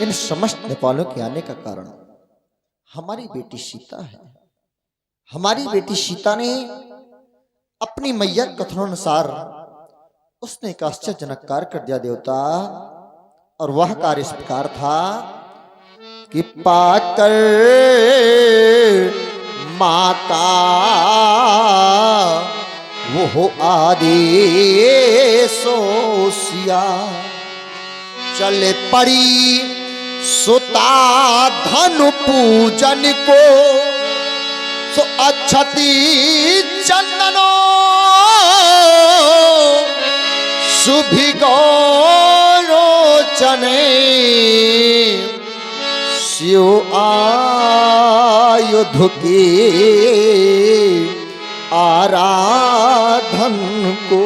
इन समस्त नेपालों के आने का कारण हमारी बेटी सीता है। हमारी बेटी सीता ने अपनी मैया कथनानुसार उसने एक आश्चर्यजनक कार्य कर दिया देवता, और वह कार्य इस प्रकार था कि पाकर माता वो हो आदेशोसिया, चले पड़ी सुता धनु पूजन को, सो अक्षति चंदनो शुभि गौरोचने, शिव आयुध के आराधन को।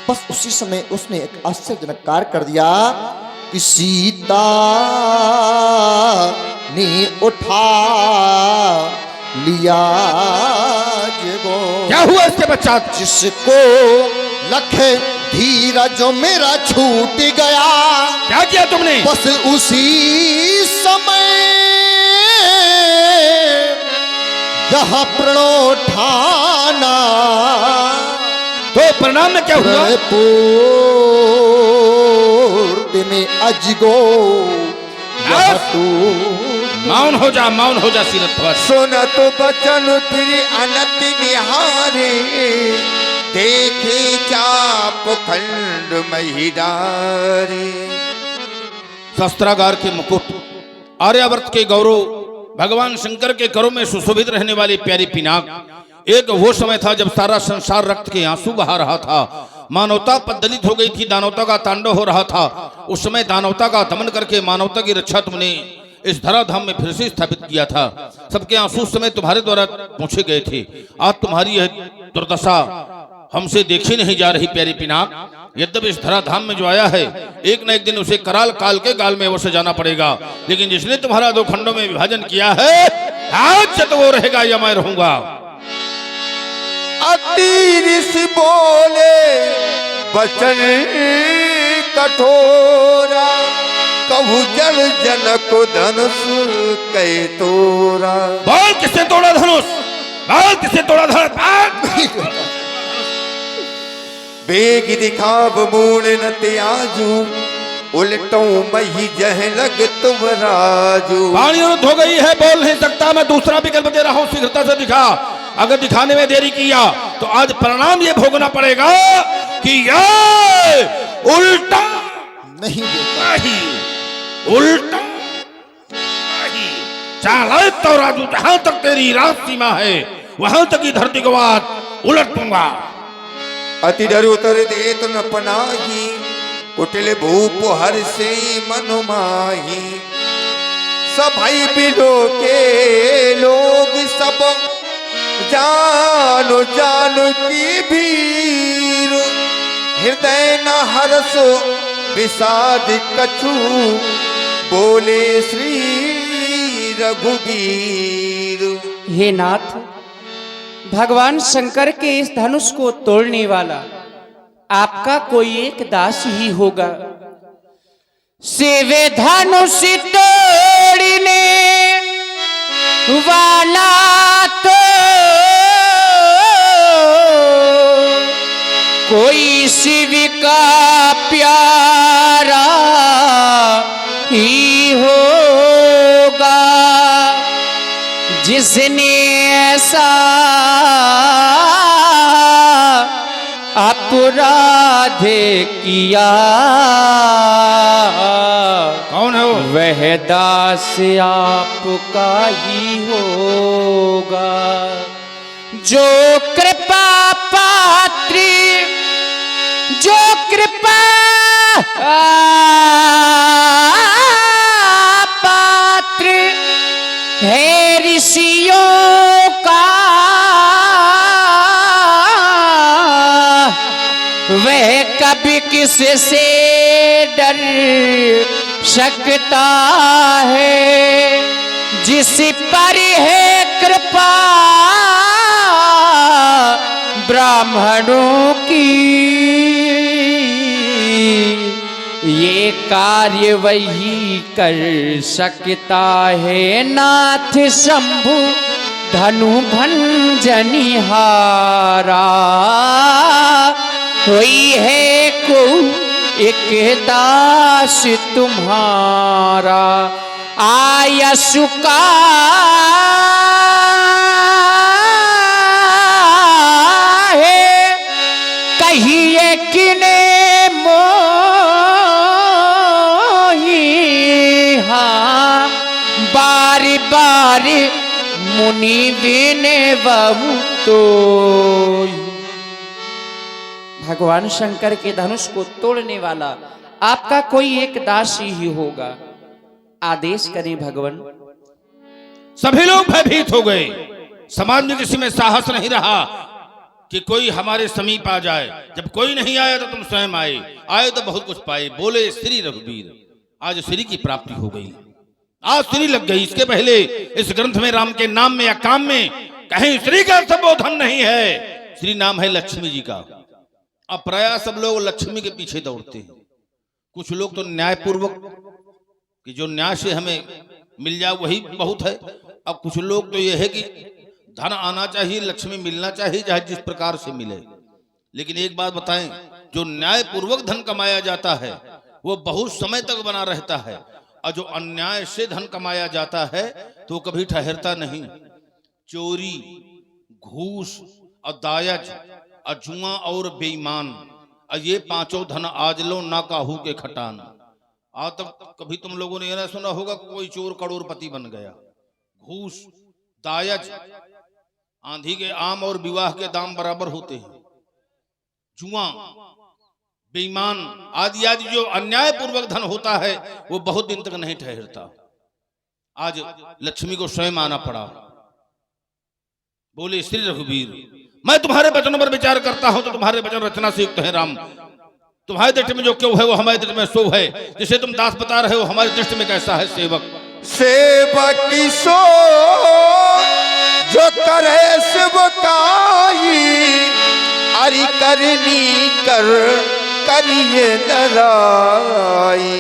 बस उसी समय उसने एक आश्चर्यजनक कार्य कर दिया कि सीता ने उठा लिया जगो। क्या हुआ इसके बच्चा? जिसको लखे धीरज जो मेरा छूट गया। क्या किया तुमने? बस उसी समय जहां प्रणो ठाना, तो परिणाम में क्या हुआ? पूर्ति में अजगो मौन हो जा सीरत। सुन तो बचन फिर अनत निहारे, देखे चाप खंड महिदारे। शस्त्रागार के मुकुट, आर्यावर्त के गौरव, भगवान शंकर के करों में सुशोभित रहने वाली प्यारी पिनाक। एक वो समय था जब सारा संसार रक्त के आंसू बहा रहा था। मानवता पद्दलित हो गई थी, दानवता का तांडव हो रहा था। उस समय दानवता का दमन करके मानवता की रक्षा तुमने इस धराधाम में फिर से स्थापित किया था। सबके आंसू उस समय तुम्हारे द्वारा पूछे गए थे। आज तुम्हारी यह दुर्दशा हमसे देखी नहीं जा रही प्यारी पिनाक। यद्यपि इस धराधाम में जो आया है, एक न एक दिन उसे कराल काल के गाल में अवश्य जाना पड़ेगा। लेकिन जिसने तुम्हारा दो खंडों में विभाजन किया है, आज से तो वो रहेगा या मैं रहूंगा। अति ऋषि बोले बचन कठोरा, कहु जल जनक धनुष कै तोरा। बोल किसने तोड़ा धनुष? बोल किसने तोड़ा धनुष? बेग दिखाव मूल न त्याजू, उलटों मही जह लग तुम राजू। वाणी हो गई है, बोल नहीं सकता। मैं दूसरा विकल्प दे रहा हूं, शीघ्रता से दिखा। अगर दिखाने में देरी किया तो आज परिणाम ये भोगना पड़ेगा कि ये उल्टा नहीं उल्टा नहीं। चाहे तो राजू, जहां तक तेरी राज सीमा है वहां तक ही धरती को आज उलट दूंगा। अति डर उतर देत न पनाही, कुटिल भूप हर से मनु माही। सभाई बिलो के लोग सब जानो जानो की भीर, हृदय न हरसो विषाद कछु, बोले श्री रघुवीर। हे नाथ, भगवान शंकर के इस धनुष को तोड़ने वाला आपका कोई एक दास ही होगा। सेवे धनुष तोड़ने वाला तो कोई शिव का प्यारा ही होगा, जिसने ऐसा अपराध किया। कौन है वो? वह दास आपका ही होगा। जो कृपा पात्री, जो कृपा पात्र है ऋषियों का, वह कभी किससे डर सकता है। जिस पर है कृपा ब्राह्मणों की, ये कार्य वही कर सकता है नाथ शंभु धनु भंजनिहारा। कोई है को एक दास तुम्हारा आयसु का है कहिए किने मोही। हाँ बारी बारी मुनि विने बहु तो। भगवान शंकर के धनुष को तोड़ने वाला आपका कोई एक दास ही होगा, आदेश करें भगवान। सभी लोग भयभीत हो गए। समाज में किसी में साहस नहीं रहा कि कोई हमारे समीप आ जाए। जब कोई नहीं आया तो तुम स्वयं आए तो बहुत कुछ पाए। बोले श्री रघुवीर, आज श्री की प्राप्ति हो गई, आज श्री लग गई। इसके पहले इस ग्रंथ में राम के नाम में या काम में कहीं श्री का संबोधन नहीं है। श्री नाम है लक्ष्मी जी का। अब प्राय सब लोग लक्ष्मी के पीछे दौड़ते हैं। कुछ लोग तो न्यायपूर्वक कि जो न्याय से हमें मिल जाए वही बहुत है। अब कुछ लोग तो ये है कि धन आना चाहिए, लक्ष्मी मिलना चाहिए, चाहे जिस प्रकार से मिले। लेकिन एक बात बताएं, जो न्यायपूर्वक धन कमाया जाता है वो बहुत समय तक बना रहता है, और जो अन्याय से धन कमाया जाता है तो कभी ठहरता नहीं। चोरी, घूस और दायज और जुआ और बेईमान, और ये पांचों धन आज लो ना काहू के खटान। आज तक कभी तुम लोगों ने यह ना सुना होगा कोई चोर करोड़पति बन गया। घूस, दायज, आंधी के आम और विवाह के दाम बराबर होते हैं। जुआ, बेईमान आदि आदि जो अन्याय पूर्वक धन होता है वो बहुत दिन तक नहीं ठहरता। आज लक्ष्मी को स्वयं आना पड़ा। बोले श्री रघुवीर, मैं तुम्हारे वचनों पर विचार करता हूं तो तुम्हारे वचन रचना से युक्त है। राम, तुम्हारे दृष्टि में जो क्यों है वो हमारी दृष्टि में सो है। जिसे तुम दास बता रहे हो हमारी दृष्टि में कैसा है सेवक। सेवक सो जो करे सेवकाई, अरि करनी कर करिए नराई।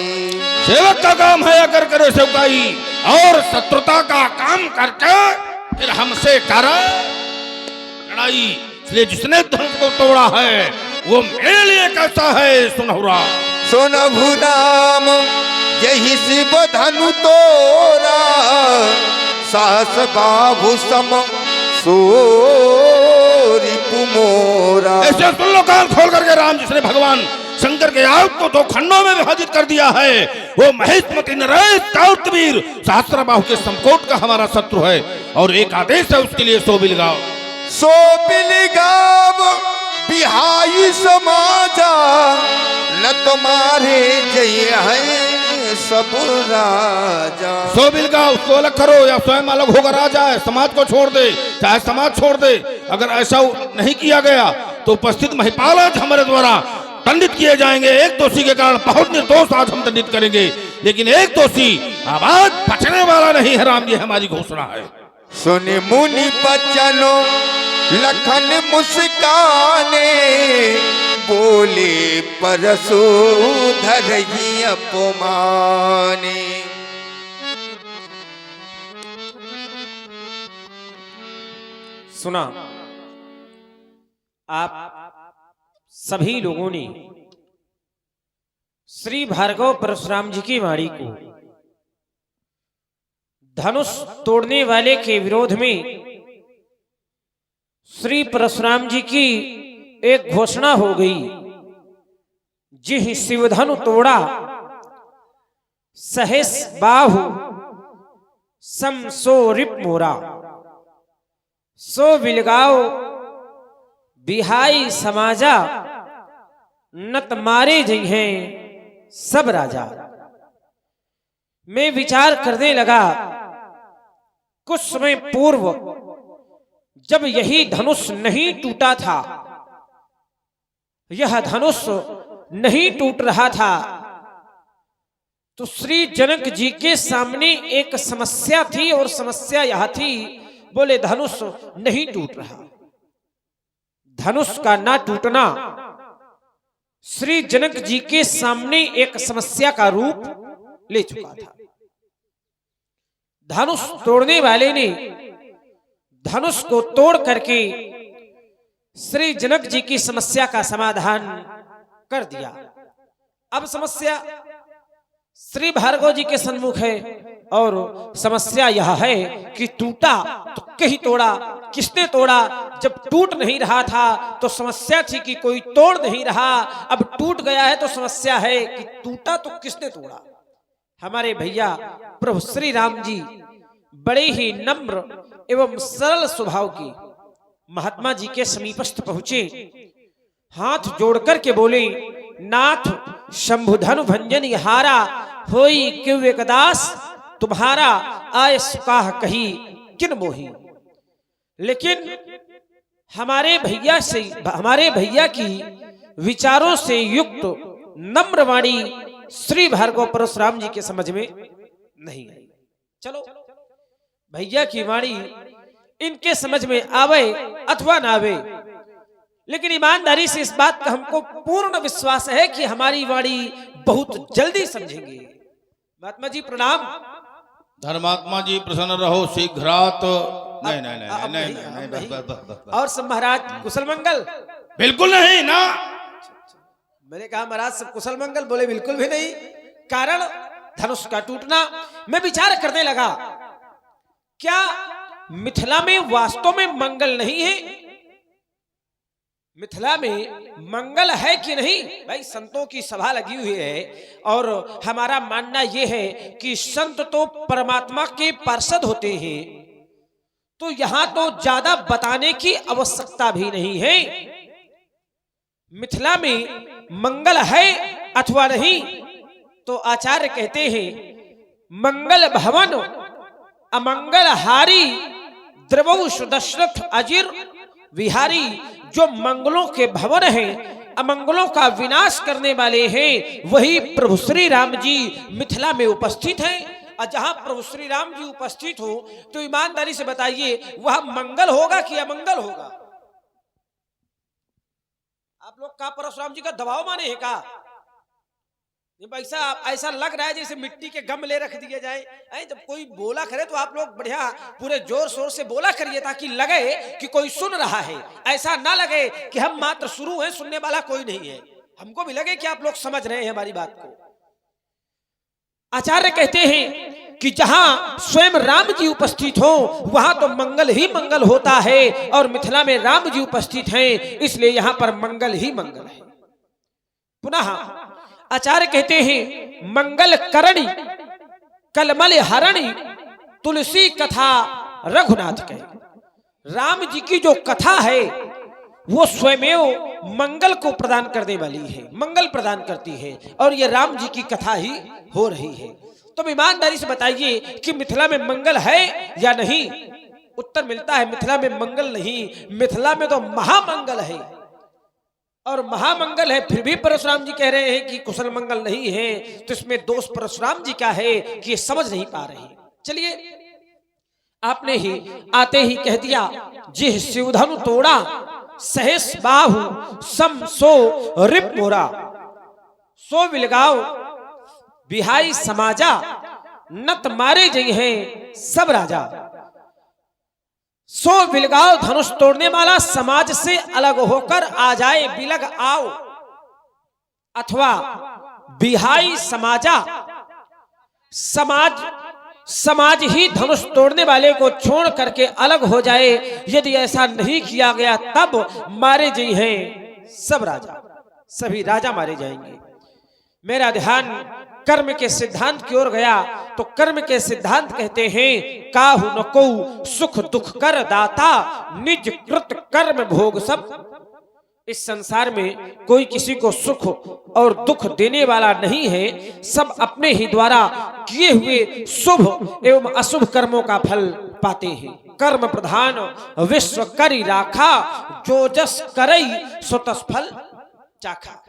सेवक का काम है अगर करे सेवकाई, और शत्रुता का काम करके फिर हमसे कर लड़ाई। इसलिए जिसने धनुष को तोड़ा है वो मेरे लिए कैसा है सुनहुरा। सुनभु नाम यही शिव धनु तोरा, सास बाबू सम सोरी कुमोरा। ऐसे सुन लो कान खोल करके, राम जिसने भगवान शंकर के आयुध को 2 खंडों में विभाजित कर दिया है वो महेशमती नरेश काउतवीर सहस्त्रबाहु के समकोट का हमारा शत्रु है। और एक आदेश है उसके लिए सो बिलगाओ। सो बिलगाव बिहाई समाजा, न तुम्हारे जय है सब राजा। सो बिलगाओ, उसको अलग करो या स्वयं अलग होकर आ जाए। समाज को छोड़ दे, चाहे समाज छोड़ दे। अगर ऐसा नहीं किया गया तो उपस्थित महिपाल आज हमारे द्वारा दंडित किए जाएंगे। एक दोषी के कारण बहुत निर्दोष आज हम दंडित करेंगे, लेकिन एक दोषी आवाज बचने वाला नहीं है। राम, ये हमारी घोषणा है। सुनि मुनि बचनो लखन मुस्काने, बोले परसो धरही अपमाने। सुना आप सभी लोगों ने श्री भार्गव परशुराम जी की वाणी को धनुष तोड़ने वाले के विरोध में श्री परशुराम जी की एक घोषणा हो गई। जिह शिवधनु तोड़ा सहस बाहु सम सो रिप मोरा, सो बिलगाओ बिहाई समाजा, नत मारे जइहें सब राजा। मैं विचार करने लगा, कुछ समय पूर्व जब यही धनुष नहीं टूटा था, यह धनुष नहीं टूट रहा था, तो श्री जनक जी के सामने एक समस्या थी, और समस्या यह थी, बोले धनुष नहीं टूट रहा। धनुष का ना टूटना श्री जनक जी के सामने एक समस्या का रूप ले चुका था। धनुष तोड़ने वाले ने धनुष को तोड़ करके श्री जनक जी की समस्या का समाधान कर दिया। अब समस्या श्री भार्गव जी के सन्मुख है और समस्या यह है कि टूटा तो कहीं तोड़ा, किसने तोड़ा? जब टूट नहीं रहा था तो समस्या थी कि कोई तोड़ नहीं रहा, अब टूट गया है तो समस्या है कि टूटा तो किसने तोड़ा। हमारे भैया प्रभु श्री राम जी बड़े ही नम्र एवं सरल स्वभाव की महात्मा जी के समीपस्थ पहुंचे, हाथ जोड़कर के बोले, नाथ शंभुधनु भंजन हारा होई क्यों एकदास तुम्हारा आय सुकाह कही किन मोही। लेकिन हमारे भैया की विचारों से युक्त नम्र वाणी श्री भार्गव परशुराम जी के समझ में नहीं आई। चलो भैया की वाणी इनके समझ में आवे अथवा ना आवे, लेकिन ईमानदारी से इस बात का हमको पूर्ण विश्वास है कि हमारी वाणी बहुत जल्दी समझेंगे। महात्मा जी प्रणाम। धर्मात्मा जी प्रसन्न रहो, शीघ्रात। नहीं नहीं नहीं नहीं नहीं, बस बस बस बस। और सब महाराज कुशल मंगल? बिल्कुल नहीं ना। मैंने कहा महाराज सब कुशल मंगल, बोले बिल्कुल भी नहीं। कारण धनुष का टूटना। मैं विचार करने लगा, क्या मिथिला में वास्तव में मंगल नहीं है? मिथिला में मंगल है कि नहीं? भाई संतों की सभा लगी हुई है और हमारा मानना यह है कि संत तो परमात्मा के पार्षद होते हैं, तो यहां तो ज्यादा बताने की आवश्यकता भी नहीं है। मिथिला में मंगल है अथवा नहीं, तो आचार्य कहते हैं मंगल भवन अमंगल हारी द्रवौ सुदशरथ अजिर विहारी। जो मंगलों के भवन हैं, अमंगलों का विनाश करने वाले हैं, वही प्रभु श्री राम जी मिथिला में उपस्थित हैं। और जहां प्रभु श्री राम जी उपस्थित हो तो ईमानदारी से बताइए वह मंगल होगा कि अमंगल होगा? आप लोग का परशुराम जी का दबाव माने हैं का? ऐसा लग रहा है जैसे मिट्टी के गमले रख दिए जाए। जब कोई बोला करे तो आप लोग बढ़िया पूरे जोर शोर से बोला करिए ताकि लगे कि कोई सुन रहा है, ऐसा ना लगे कि हम मात्र शुरू हैं, सुनने वाला कोई नहीं है। हमको भी लगे कि आप लोग समझ रहे हैं हमारी बात को। आचार्य कहते हैं कि जहां स्वयं राम जी उपस्थित हो वहां तो मंगल ही मंगल होता है, और मिथिला में राम जी उपस्थित हैं, इसलिए यहां पर मंगल ही मंगल है। पुनः आचार्य कहते हैं मंगल करणी कलमल हरणी तुलसी कथा रघुनाथ के। राम जी की जो कथा है वो स्वयं मंगल को प्रदान करने वाली है, मंगल प्रदान करती है, और ये राम जी की कथा ही हो रही है। तो ईमानदारी से बताइए कि मिथिला में मंगल है या नहीं? उत्तर मिलता है मिथिला में मंगल नहीं, मिथिला में तो महामंगल है। और महामंगल है, फिर भी परशुराम जी कह रहे हैं कि कुशल मंगल नहीं है, तो इसमें दोष परशुराम जी का है कि ये समझ नहीं पा रहे। चलिए, आपने ही आते ही कह दिया, जिह शिवधनु तोड़ा सहस बाहु सम सो रिप मोरा, सो विलगाओ बिहाई समाजा नत मारे जई हैं सब राजा। सो विलगाओ धनुष तोड़ने वाला समाज से अलग होकर आ जाए, बिलग आओ, अथवा बिहाई समाजा, समाज ही धनुष तोड़ने वाले को छोड़ करके अलग हो जाए। यदि ऐसा नहीं किया गया तब मारे जी हैं सब राजा, सभी राजा मारे जाएंगे। मेरा ध्यान कर्म के सिद्धांत की ओर गया, तो कर्म के सिद्धांत कहते हैं काहु न को सुख दुख कर दाता निज कृत कर्म भोग सब। इस संसार में कोई किसी को सुख और दुख देने वाला नहीं है, सब अपने ही द्वारा किए हुए शुभ एवं अशुभ कर्मों का फल पाते हैं। कर्म प्रधान विश्व करी राखा, जो जस करई सो तस फल चाखा।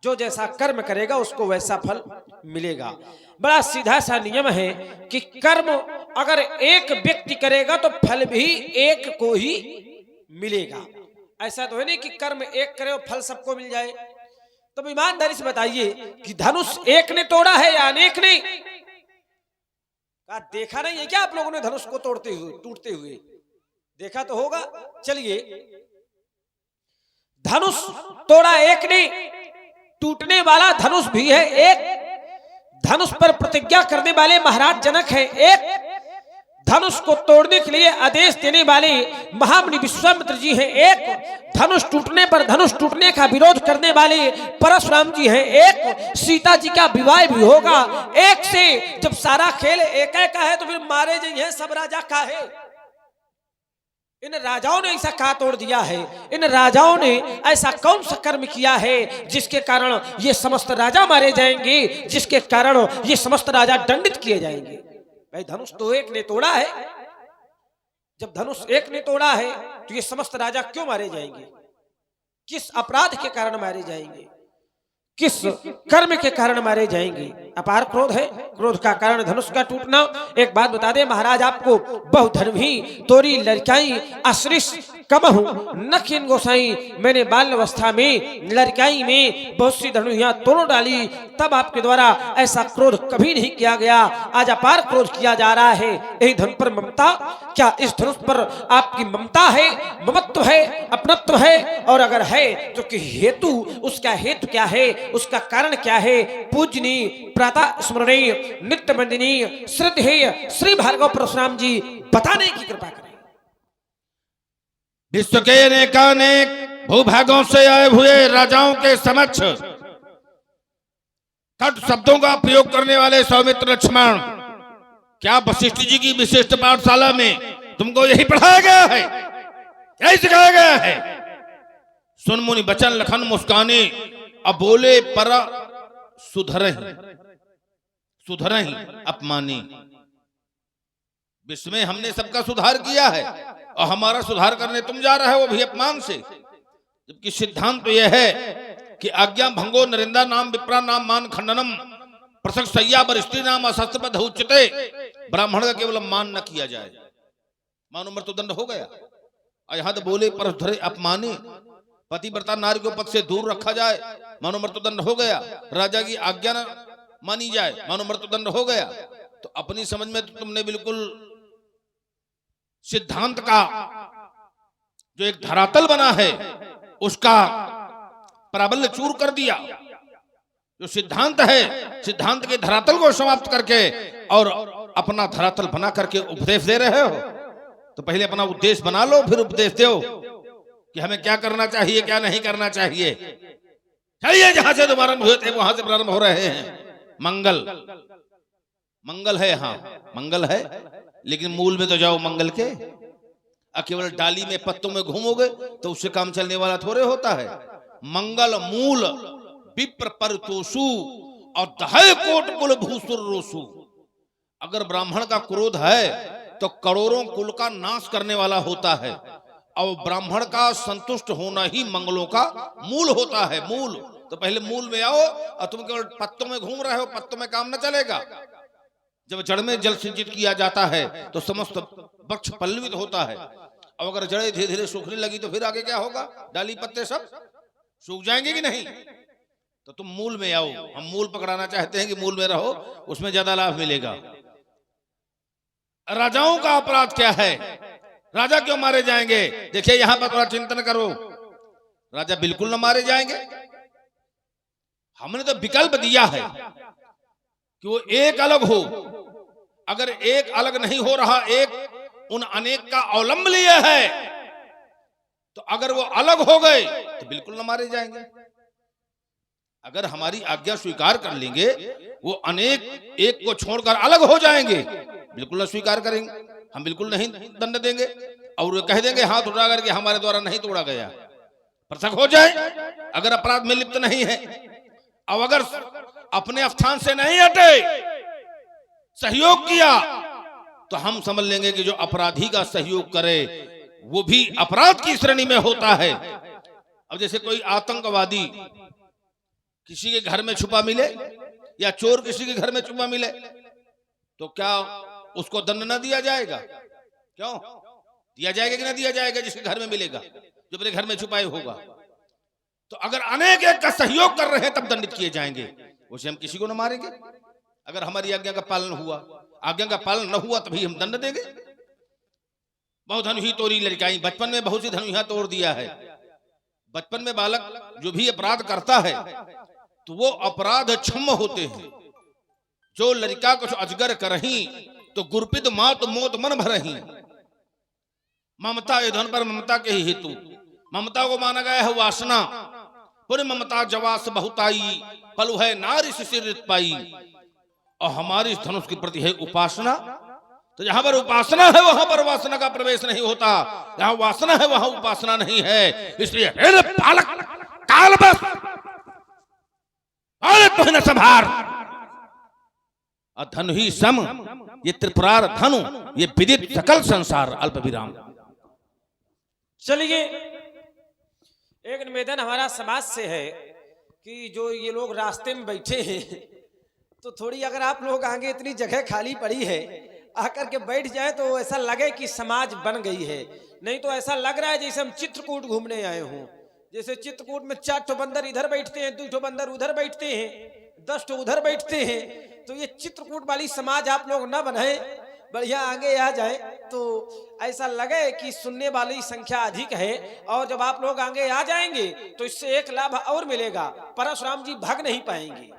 जो जैसा कर्म करेगा उसको वैसा फल मिलेगा। बड़ा सीधा सा नियम है कि कर्म अगर एक व्यक्ति करेगा तो फल भी एक को ही मिलेगा। ऐसा तो है नहीं कि कर्म एक करे और फल सबको मिल जाए। तो ईमानदारी से बताइए कि धनुष एक ने तोड़ा है या अनेक ने? देखा नहीं है क्या आप लोगों ने धनुष को तोड़ते हुए, टूटते हुए? देखा तो होगा। चलिए, धनुष तोड़ा एक ने, टूटने वाला धनुष भी है एक। धनुष पर प्रतिज्ञा करने वाले महाराज जनक है एक। धनुष को तोड़ने के लिए आदेश देने वाले महामुनि विश्वामित्र जी हैं एक। धनुष टूटने पर धनुष टूटने का विरोध करने वाले परशुराम जी हैं एक। सीता जी का विवाह भी होगा एक से। जब सारा खेल एक का है तो फिर मारे जाइए सब राजा का है। इन राजाओं ने ऐसा कहा तोड़ दिया है? इन राजाओं ने ऐसा कौन सा कर्म किया है जिसके कारण ये समस्त राजा मारे जाएंगे, जिसके कारण ये समस्त राजा दंडित किए जाएंगे? भाई धनुष तो एक ने तोड़ा है। जब धनुष एक ने तोड़ा है तो ये समस्त राजा क्यों मारे जाएंगे? किस अपराध के कारण मारे जाएंगे? किस कर्म के कारण मारे जाएंगे? अपार क्रोध है, क्रोध का कारण धनुष का टूटना। एक बात बता दे महाराज आपको, बहुधर्मी तोरी लड़काई अश्रिश कमहु नखिन गोसाई। मैंने बाल अवस्था में लड़काई में बहुत सी धनुषियां तोड़ डाली, तब आपके द्वारा ऐसा क्रोध कभी नहीं किया गया। आज अपार क्रोध किया जा रहा है। यही धन पर ममता, क्या इस धनुष पर आपकी ममता है, ममत्व है, अपनत्व है? और अगर है तो कि हेतु, उसका हेतु क्या है, उसका कारण क्या है? पूजनीय प्रातः स्मरणीय नित्य वंदनीय श्रद्धेय श्री भार्गव परशुराम जी बताने की कृपा करें। विश्व के अनेकानेक भूभागों से आए हुए राजाओं के समक्ष कट शब्दों का प्रयोग करने वाले सौमित्र लक्ष्मण, क्या वशिष्ठ जी की विशिष्ट पाठशाला में तुमको यही पढ़ाया गया है, यही सिखाया गया है? सुन मुनि बचन लखन मुस्कानी, अब बोले पर सुधरहि सुधरहि अपमानी। विश्व में हमने सबका सुधार किया है और हमारा सुधार करने तुम जा रहे हो, वो भी अपमान से। जबकि सिद्धांत तो यह है कि आज्ञा भंगो नरिंदा नाम विप्रा नाम मान खंडनम प्रसक सैया बरिष्ठी नाम अशस्त्र उच्चते। ब्राह्मण का केवल मान न किया जाए, मानो मृत्युदंड हो गया। और यहाँ तो बोले पर सुधरे अपमानी, पतिव्रता नारी को पद से दूर रखा जाए, मानो मृत्युदंड हो गया। राजा की आज्ञा न मानी जाए, मानो मृत्युदंड हो गया। तो अपनी समझ में तो तुमने बिल्कुल सिद्धांत का जो एक धरातल बना है उसका प्राबल्य चूर कर दिया। जो सिद्धांत है, सिद्धांत के धरातल को समाप्त करके और अपना धरातल बना करके उपदेश दे रहे हो। तो पहले अपना उद्देश्य बना लो, फिर उपदेश दो कि हमें क्या करना चाहिए, क्या नहीं करना चाहिए। चलिए, जहां से आरंभ हुए थे वहां से प्रारंभ हो रहे हैं। मंगल मंगल है, हाँ मंगल है, लेकिन मूल में तो जाओ मंगल के। केवल डाली में पत्तों में घूमोगे तो उससे काम चलने वाला थोड़े होता है। मंगल मूल विप्र परतोषु और दहय कोट कुल भूसुर रोसु। अगर ब्राह्मण का क्रोध है तो करोड़ों कुल का नाश करने वाला होता है, और ब्राह्मण का संतुष्ट होना ही मंगलों का मूल होता है। मूल तो पहले मूल में आओ, और तुम केवल पत्तों में घूम रहे हो, पत्तों में काम न चलेगा। जब जड़ में जल सिंचित किया जाता है तो समस्त वृक्ष पल्लवित होता है, और अगर जड़ें धीरे धीरे सूखने लगी तो फिर आगे क्या होगा? डाली पत्ते सब सूख जाएंगे कि नहीं? तो तुम मूल में आओ। हम मूल पकड़ाना चाहते हैं कि मूल में रहो, उसमें ज्यादा लाभ मिलेगा। राजाओं का अपराध क्या है? राजा क्यों मारे जाएंगे? देखिए यहां पर थोड़ा चिंतन करो। राजा बिल्कुल न मारे जाएंगे। हमने तो विकल्प दिया है कि वो एक अलग हो। अगर एक अलग नहीं हो रहा, एक उन अनेक का अवलंब लिए है, तो अगर वो अलग हो गए तो बिल्कुल न मारे जाएंगे। अगर हमारी आज्ञा स्वीकार कर लेंगे, वो अनेक एक को छोड़कर अलग हो जाएंगे, बिल्कुल न स्वीकार करेंगे। हम बिल्कुल नहीं दंड देंगे और वो कह देंगे हाथ उठा करके हमारे द्वारा नहीं तोड़ा गया, पृथक हो जाए। अगर अपराध में लिप्त नहीं है, अब अगर अपने स्थान से नहीं हटे, सहयोग किया, तो हम समझ लेंगे कि जो अपराधी का सहयोग करे वो भी अपराध की श्रेणी में होता है। अब जैसे कोई आतंकवादी किसी के घर में छुपा मिले या चोर किसी के घर में छुपा मिले, तो क्या उसको दंड न दिया जाएगा? क्यों दिया जाएगा कि ना दिया जाएगा? जिसके घर में मिलेगा, जो अपने घर में छुपाए होगा। तो अगर अनेक एक का सहयोग कर रहे हैं तब दंडित किए जाएंगे, उसे हम किसी को न मारेंगे। अगर हमारी आज्ञा का पालन हुआ, आज्ञा का पालन न हुआ तभी हम दंड देंगे। बहुत धनुही तोड़ी लड़काई, बचपन में बहुत सी धनुहा तोड़ दिया है। बचपन में बालक जो भी अपराध करता है तो वो अपराध क्षम्य होते हैं। जो लड़का कुछ अजगर करही तो गुरपित मात मोत मन भरही। ममता धन पर ममता के ही हेतु, ममता को माना गया है वासना। पुर ममता जवास बहुताई, पलु है नारी शिशिरित पाई। और हमारी इस धनुष के प्रति है उपासना। तो जहां पर उपासना है वहां पर वासना का प्रवेश नहीं होता, जहां वासना है वहां उपासना नहीं है। इसलिए पालक काल बस तो न संभार धनु ही सम, ये त्रिपुरार धनु, ये विदित सकल संसार। अल्प विराम। चलिए, एक निवेदन हमारा समाज से है कि जो ये लोग रास्ते में बैठे हैं तो थोड़ी अगर आप लोग आगे, इतनी जगह खाली पड़ी है, आकर के बैठ जाए तो ऐसा लगे कि समाज बन गई है। नहीं तो ऐसा लग रहा है जैसे हम चित्रकूट घूमने आए हों। जैसे चित्रकूट में 4 ठो बंदर इधर बैठते हैं, 2 ठो बंदर उधर बैठते हैं, 10 ठो उधर बैठते हैं। तो ये चित्रकूट वाली समाज आप लोग ना बनाए, बढ़िया आगे आ जाए तो ऐसा लगे कि सुनने वाली संख्या अधिक है। और जब आप लोग आगे आ जाएंगे तो इससे एक लाभ और मिलेगा, परशुराम जी भाग नहीं पाएंगे।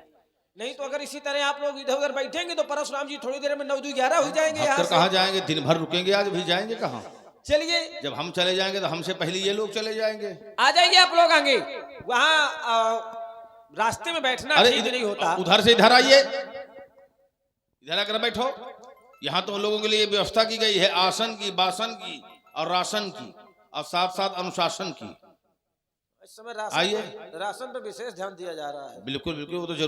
नहीं तो अगर इसी तरह आप लोग इधर उधर बैठेंगे तो परशुराम जी थोड़ी देर में 9-11 हो जाएंगे। यहाँ से कहाँ जाएंगे? दिन भर रुकेंगे, आज भी जाएंगे कहाँ? चलिए, जब हम चले जाएंगे तो हमसे पहले ये लोग चले जाएंगे। आ जाइए आप लोग आगे। वहाँ रास्ते में बैठना ठीक नहीं होता। उधर से इधर आइए, इधर आकर बैठो। यहाँ तो लोगों के लिए व्यवस्था की गई है आसन की, बासन की और राशन की, और साथ साथ अनुशासन की। इस समय आइए, राशन पे विशेष ध्यान दिया जा रहा है। बिल्कुल बिल्कुल, वो तो जरूर